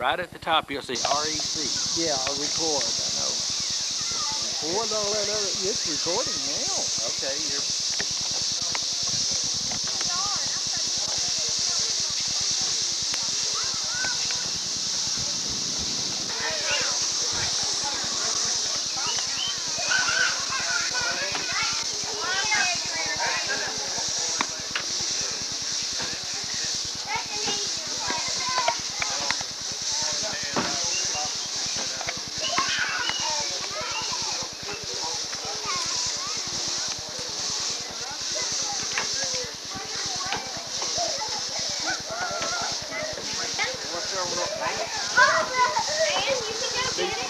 Right at the top, you'll see REC. Yeah, I'll record. I know. Record all that other. It's recording now. Okay, you're.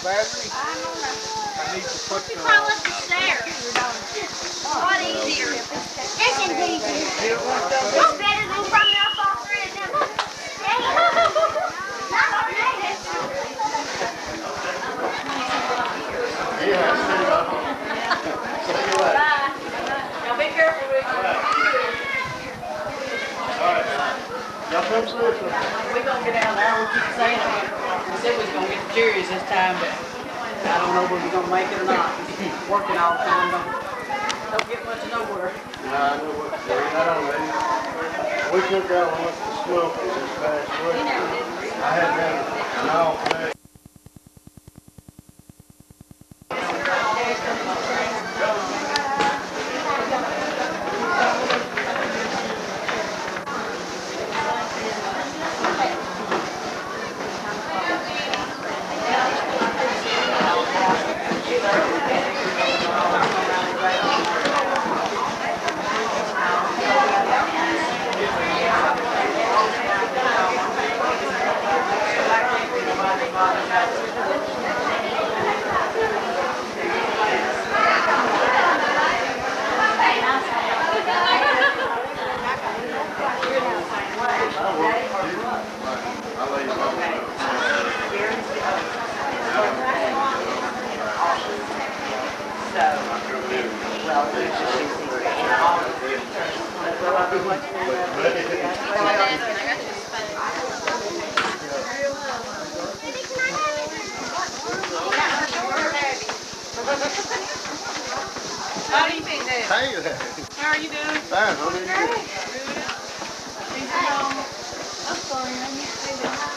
Battery? I need to put the... Crawl up the stairs. A lot easier. This is easier. No better than crawling up all three of them. Yeah, see you later. Bye. Now be careful with you. Alright. Y'all come see us. We're going to get down there. We keep saying it. We said we was going to get the cherries this time, but I don't know if we're going to make it or not. Working all the time. Don't get much of nowhere. Nah, I know what to do. I don't know. We took out one with the Smoky this past week. I had an all day. How do you think, Dad? Hey, How are you doing? fine, how are you doing? I'm sorry, I need to do that.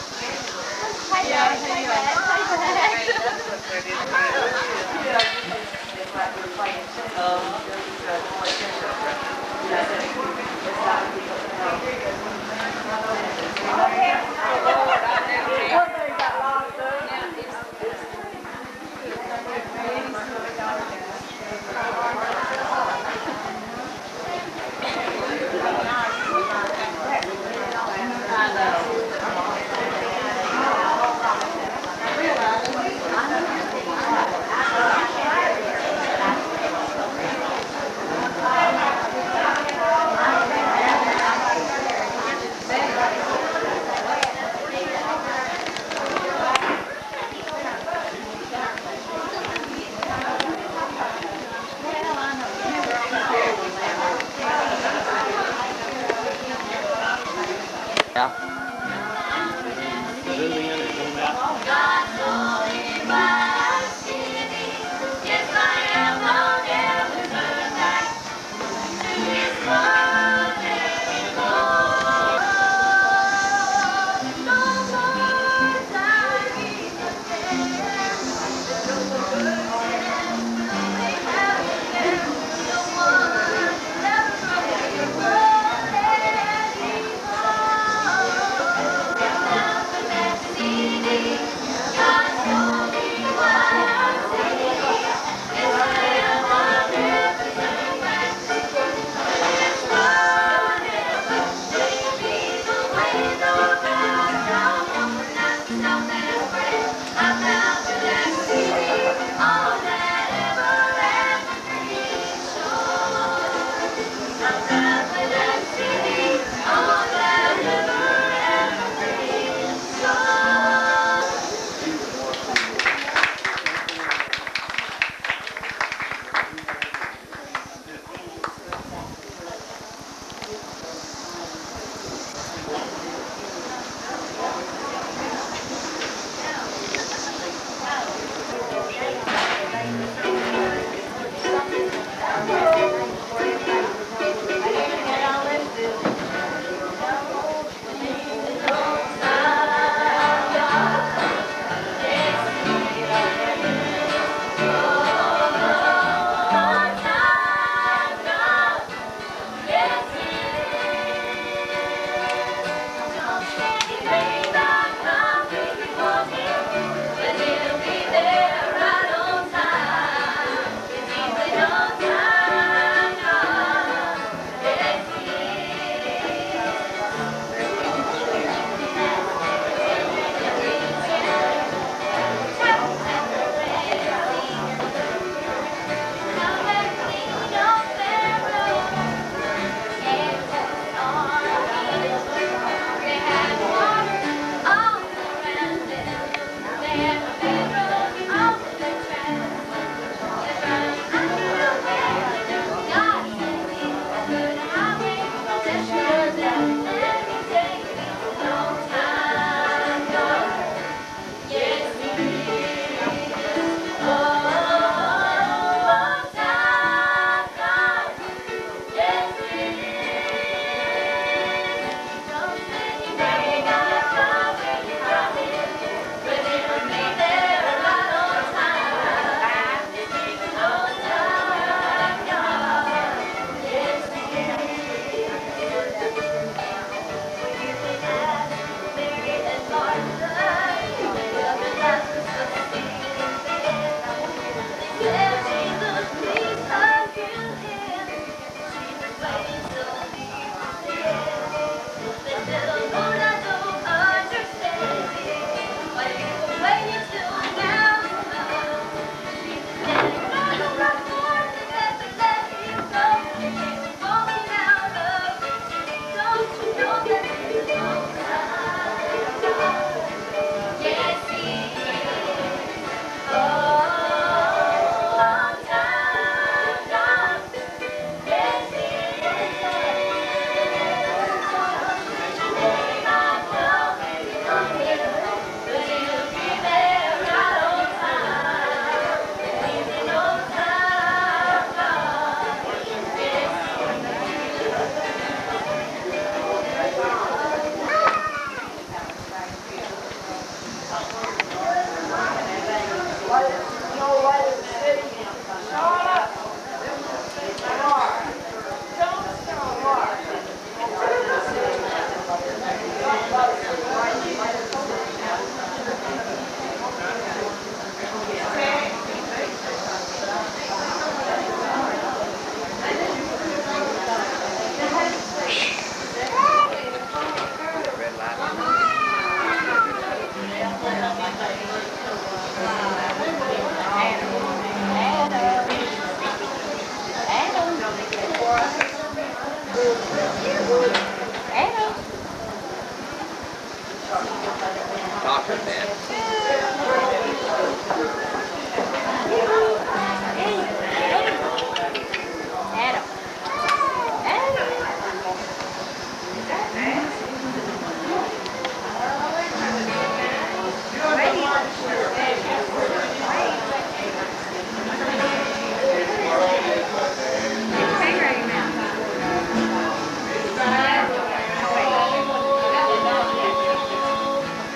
Doctor, man.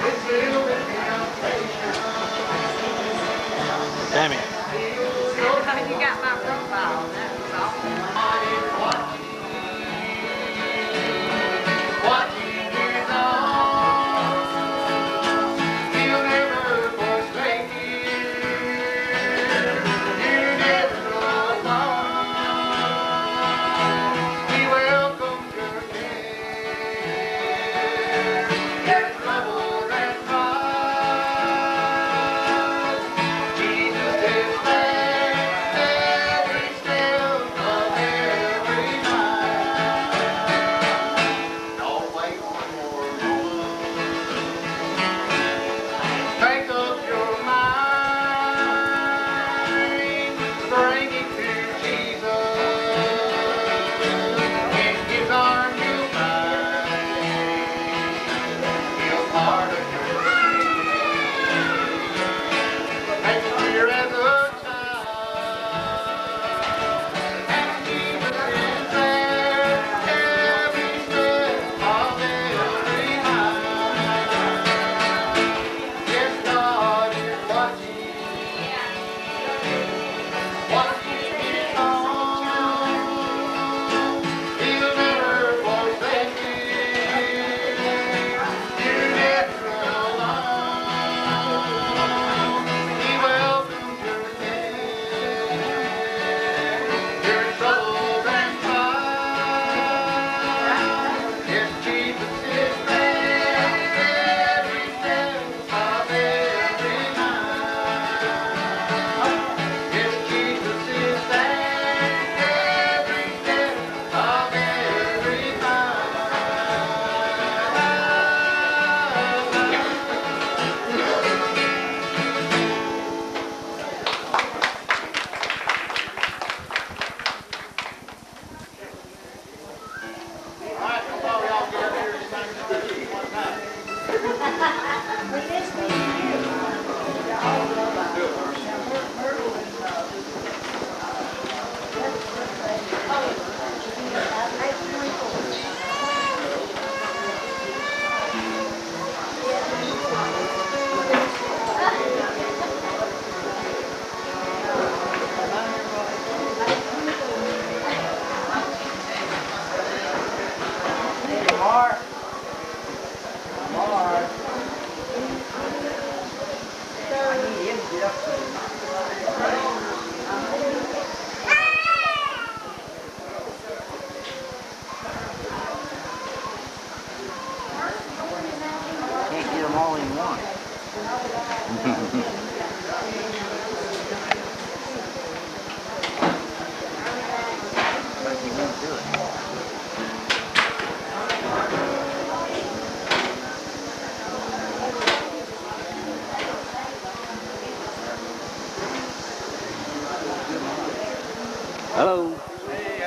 It's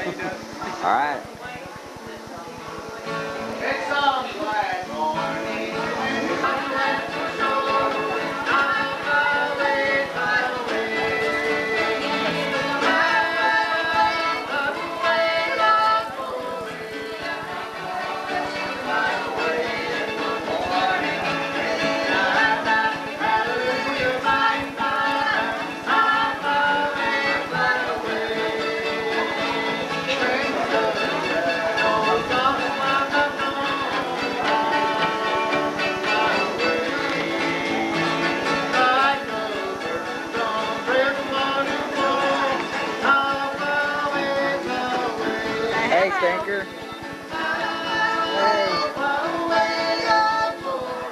All right. It's on black morning. Hey, Stinker. Hey.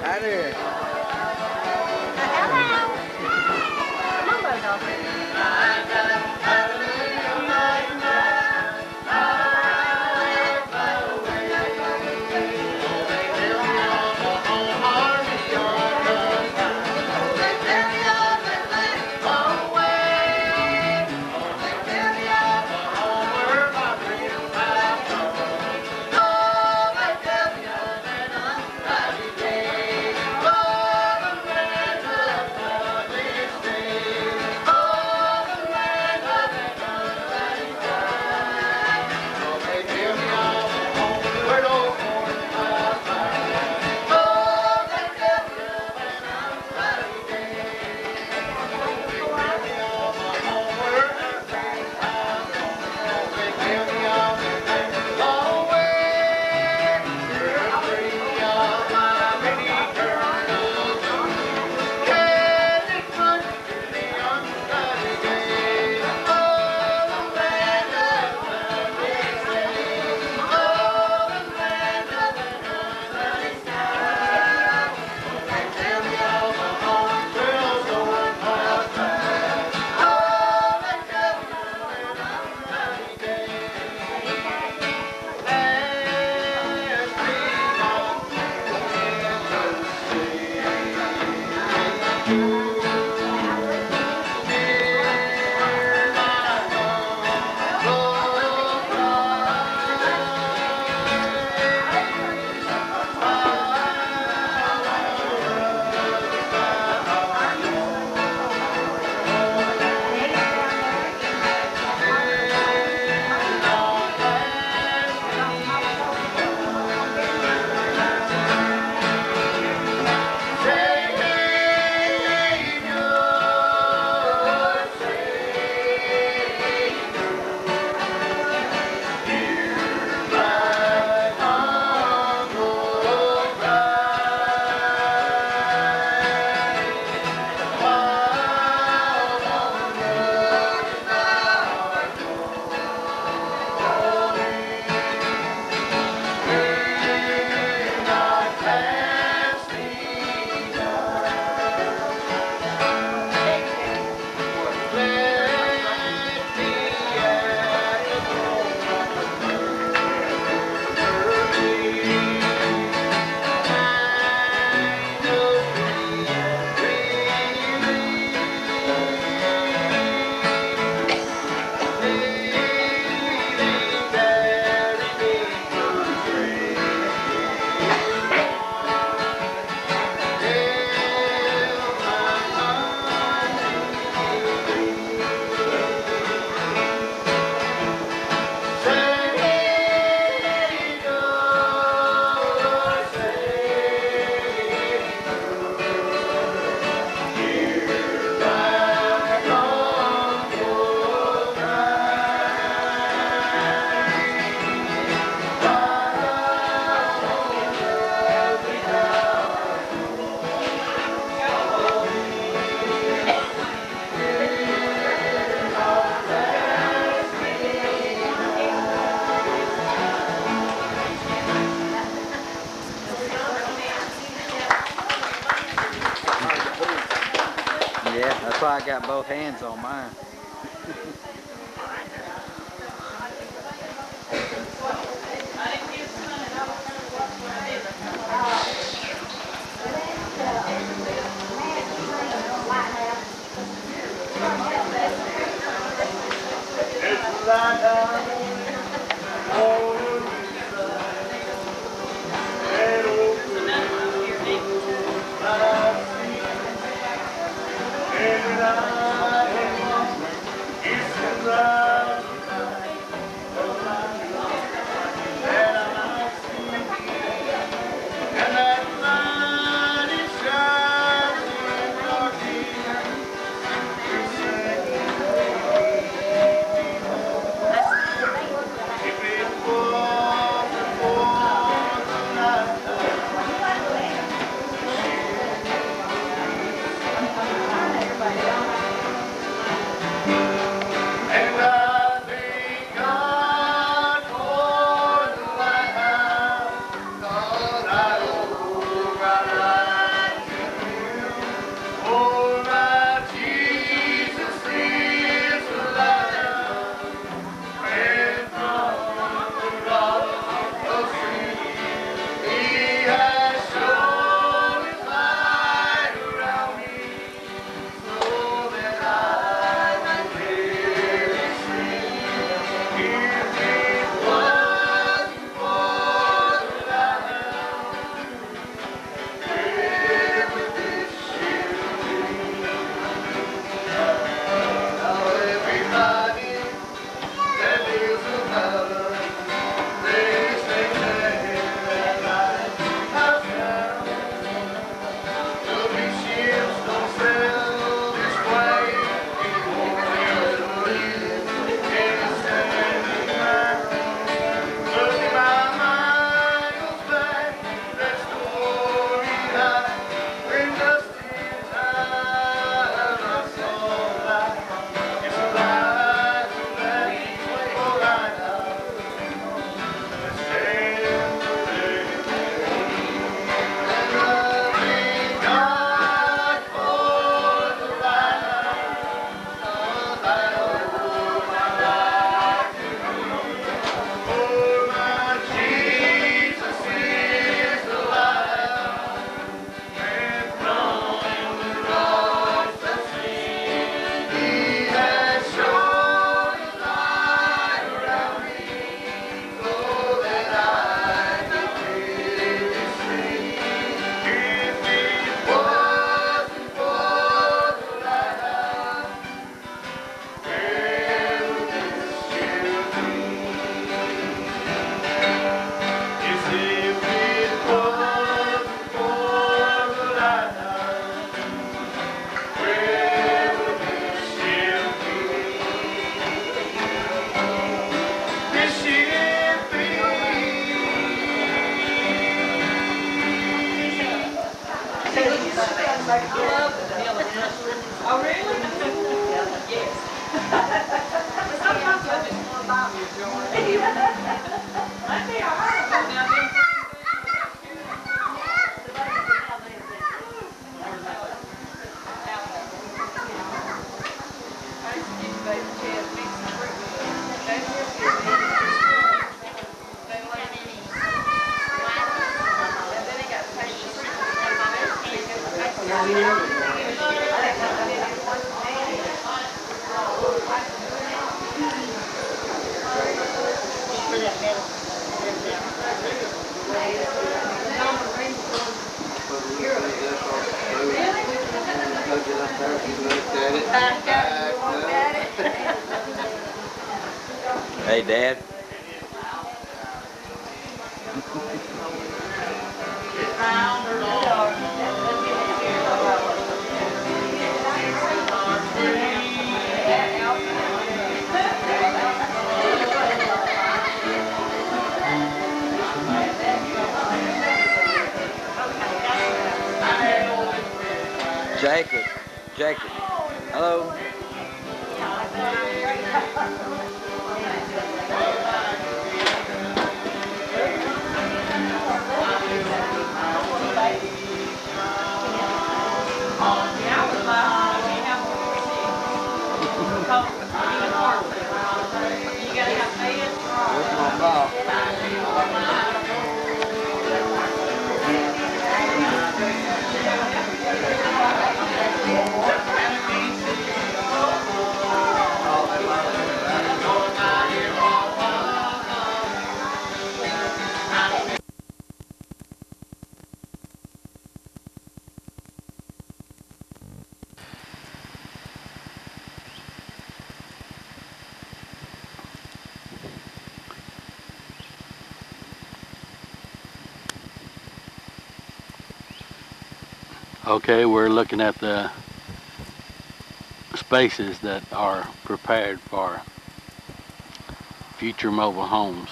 Hi there. Yeah, that's why I got both hands on mine. It's the light. Oh, really? Yes. Sometimes I just want to buy me a jar. That'd be all right. Hey, Dad. Jacob. Hello. Where's my ball? Okay, we're looking at the spaces that are prepared for future mobile homes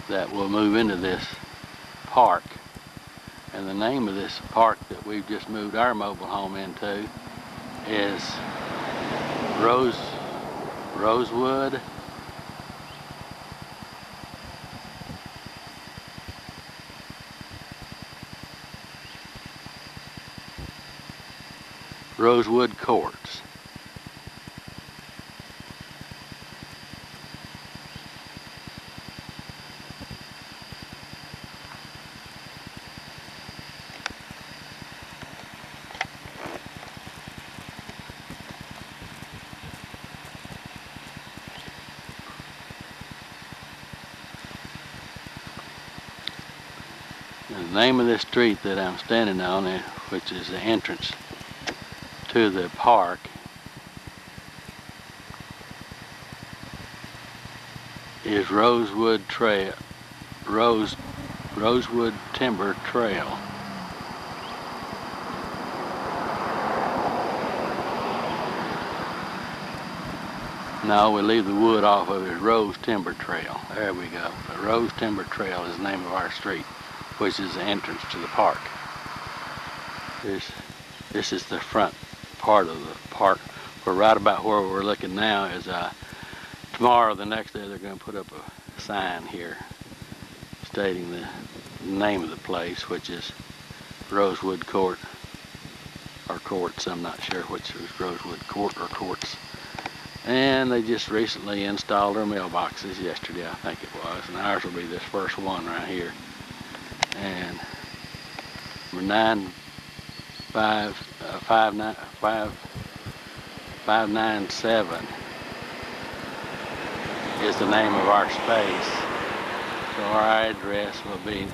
that will move into this park. And the name of this park that we've just moved our mobile home into is Rosewood Courts. The name of this street that I'm standing on, which is the entrance to the park, is Rosewood Timber Trail. No, we leave the wood off of it. Rose Timber Trail. There we go. The Rose Timber Trail is the name of our street, which is the entrance to the park. This is the front part of the park. We're right about where we're looking now is tomorrow, the next day, they're going to put up a sign here stating the name of the place, which is Rosewood Court, or Courts. I'm not sure which is Rosewood Court or Courts. And they just recently installed their mailboxes yesterday, I think it was, and ours will be this first one right here. And we're 597 is the name of our space. So our address will be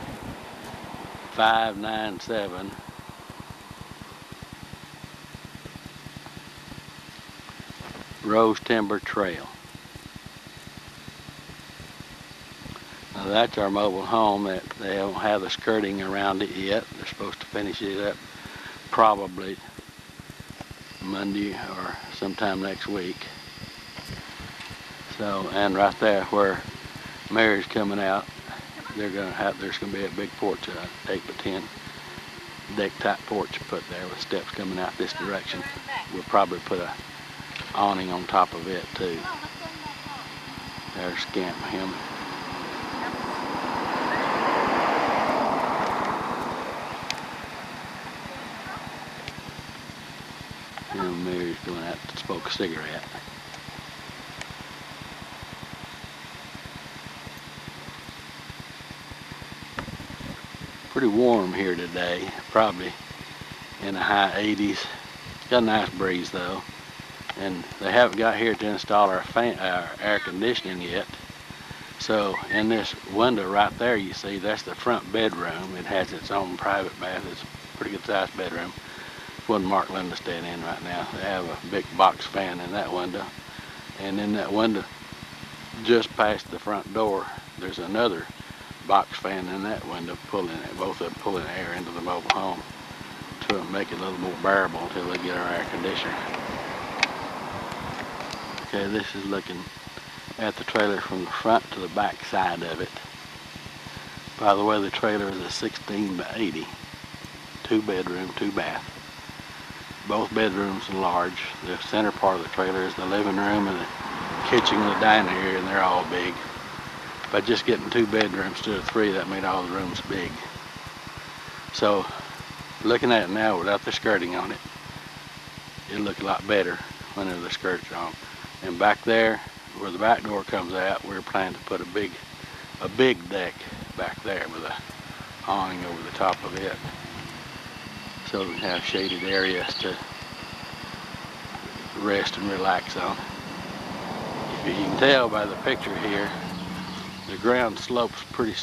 597 Rose Timber Trail. Now that's our mobile home. That they don't have the skirting around it yet. They're supposed to finish it up probably Monday or sometime next week. So, and right there where Mary's coming out, there's going to be a big porch, 8 by 10, deck type porch put there with steps coming out this direction. We'll probably put a awning on top of it too. There's Scamp him. And Mary's going out to smoke a cigarette. Pretty warm here today, probably in the high 80s. It's got a nice breeze though. And they haven't got here to install our air conditioning yet. So in this window right there, you see, that's the front bedroom. It has its own private bath. It's a pretty good sized bedroom. One Mark Linda's staying in right now. They have a big box fan in that window. And in that window, just past the front door, there's another box fan in that window, pulling it, both of them pulling air into the mobile home to make it a little more bearable until they get our air conditioner. Okay, this is looking at the trailer from the front to the back side of it. By the way, the trailer is a 16 by 80, 2 bedroom, 2 bath. Both bedrooms are large. The center part of the trailer is the living room and the kitchen and the dining area, and they're all big. By just getting 2 bedrooms instead of 3, that made all the rooms big. So, looking at it now without the skirting on it, it'll look a lot better whenever the skirt's on. And back there, where the back door comes out, we're planning to put a big deck back there with a awning over the top of it, so we can have shaded areas to rest and relax on. If you can tell by the picture here, the ground slopes pretty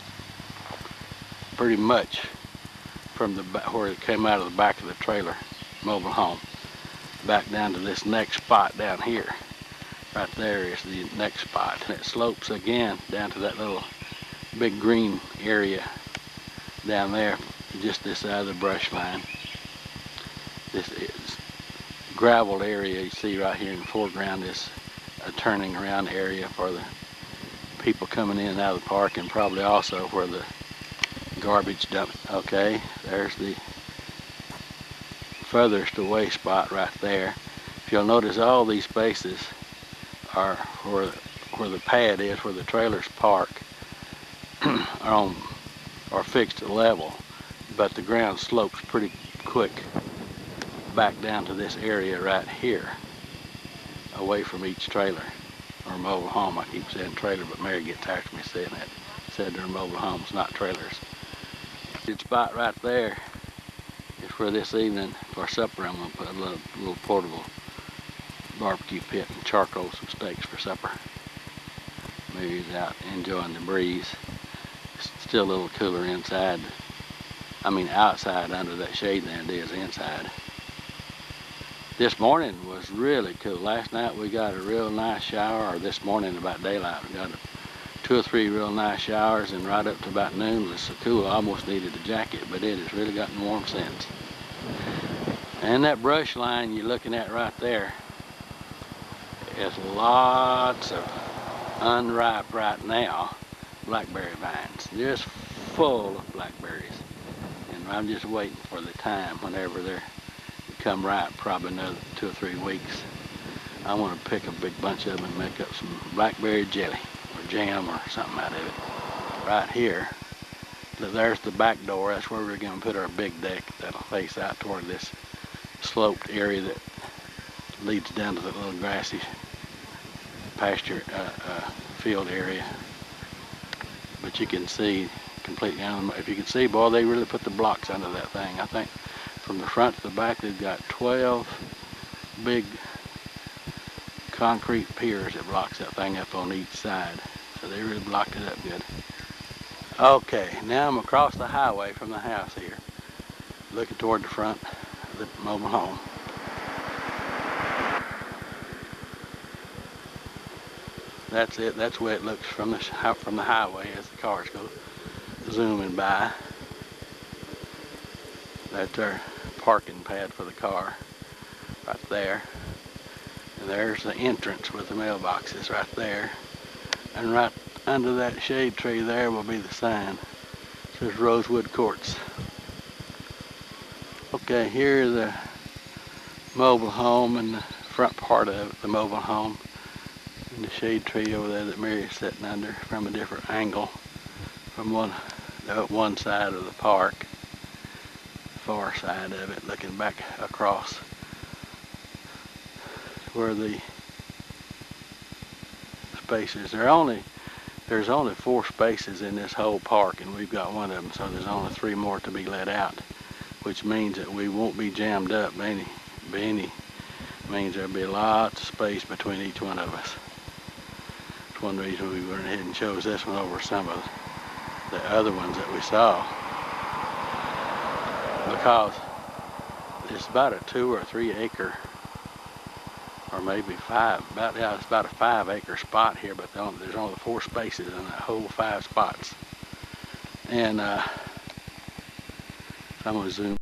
much from where it came out of the back of the trailer mobile home back down to this next spot down here. Right there is the next spot, and it slopes again down to that little big green area down there, just this side of the brush line. This is gravel area you see right here in the foreground is a turning around area for the people coming in and out of the park, and probably also where the garbage dump. Okay, there's the furthest away spot right there. If you'll notice, all these spaces are where the pad is, where the trailers park, are fixed at level, but the ground slopes pretty quick back down to this area right here, away from each trailer or mobile home. I keep saying trailer, but Mary gets tired of me saying that. Said they're mobile homes, not trailers. The spot right there is where this evening for supper I'm going to put a little portable barbecue pit and charcoal some steaks for supper. Mary's out enjoying the breeze. It's still a little cooler inside. I mean outside under that shade than it is inside. This morning was really cool. Last night we got a real nice shower, or this morning about daylight we got 2 or 3 real nice showers, and right up to about noon it was so cool I almost needed a jacket, but it has really gotten warm since. And that brush line you're looking at right there is lots of unripe right now blackberry vines, just full of blackberries. And I'm just waiting for the time whenever they're come ripe, probably another 2 or 3 weeks. I want to pick a big bunch of them and make up some blackberry jelly or jam or something out of it. Right here, there's the back door. That's where we're going to put our big deck that'll face out toward this sloped area that leads down to the little grassy pasture field area. But you can see completely, if you can see, boy, they really put the blocks under that thing. I think from the front to the back, they've got 12 big concrete piers that blocks that thing up on each side. So they really blocked it up good. Okay, now I'm across the highway from the house here, looking toward the front of the mobile home. That's it. That's the way it looks from the highway as the cars go zooming by. That's our parking pad for the car right there. And there's the entrance with the mailboxes right there. And right under that shade tree there will be the sign. It says Rosewood Courts. Okay, here's the mobile home and the front part of the mobile home. And the shade tree over there that Mary's sitting under from a different angle from one side of the park, far side of it, looking back across where the spaces. There's only 4 spaces in this whole park, and we've got one of them, so there's only 3 more to be let out, which means that we won't be jammed up. Means there'll be lots of space between each one of us. It's one reason we went ahead and chose this one over some of the other ones that we saw, because it's about a 2 or 3 acre, or maybe 5. It's about a 5 acre spot here, but there's only 4 spaces in that whole 5 spots. And I'm gonna zoom.